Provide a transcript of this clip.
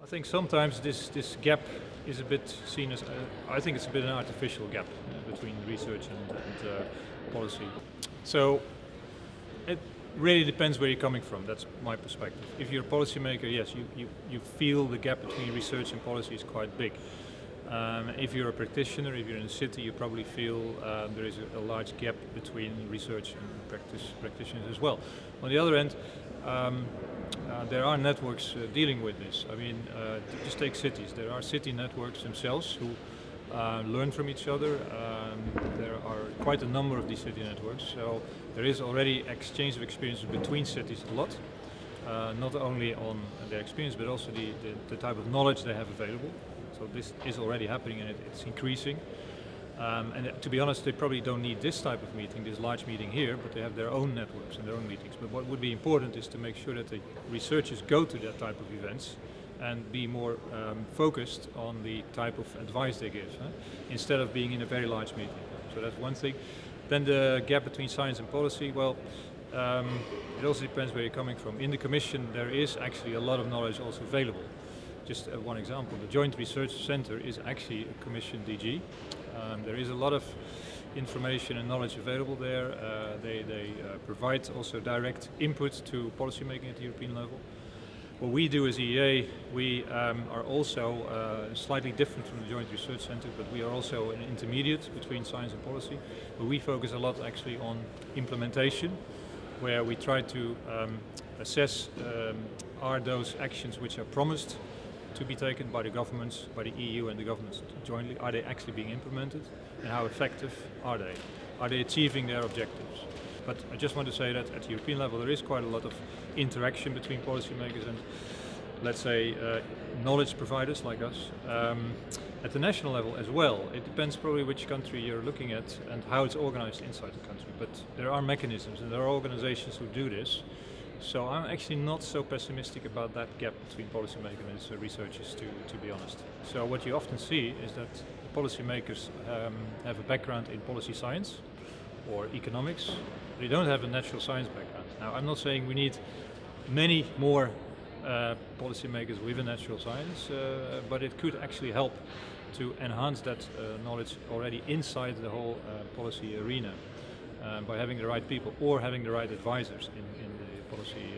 I think sometimes this gap is a bit seen as, I think it's a bit an artificial gap between research and policy. So it really depends where you're coming from, that's my perspective. If you're a policymaker, yes, you feel the gap between research and policy is quite big. If you're a practitioner, if you're in a city, you probably feel there is a large gap between research and practitioners as well. On the other end, there are networks dealing with this. I mean, just take cities. There are city networks themselves who learn from each other. There are quite a number of these city networks, so there is already exchange of experiences between cities a lot. Not only on their experience, but also the type of knowledge they have available. So this is already happening and it's increasing. And to be honest, they probably don't need this type of meeting, this large meeting here, but they have their own networks and their own meetings. But what would be important is to make sure that the researchers go to that type of events and be more focused on the type of advice they give, instead of being in a very large meeting. So that's one thing. Then the gap between science and policy, well, it also depends where you're coming from. In the Commission, there is actually a lot of knowledge also available. Just one example, the Joint Research Center is actually a Commission DG. There is a lot of information and knowledge available there. They provide also direct input to policymaking at the European level. What we do as EEA, we are also slightly different from the Joint Research Center, but we are also an intermediate between science and policy. But we focus a lot actually on implementation, where we try to assess are those actions which are promised to be taken by the governments, by the EU and the governments jointly, are they actually being implemented, and how effective are they? Are they achieving their objectives? But I just want to say that at the European level there is quite a lot of interaction between policymakers and, let's say, knowledge providers like us. At the national level as well, it depends probably which country you're looking at and how it's organized inside the country. But there are mechanisms and there are organizations who do this. So I'm actually not so pessimistic about that gap between policymakers and researchers, to be honest. So what you often see is that policymakers have a background in policy science or economics. They don't have a natural science background. Now, I'm not saying we need many more policymakers with a natural science, but it could actually help to enhance that knowledge already inside the whole policy arena by having the right people or having the right advisors in the policy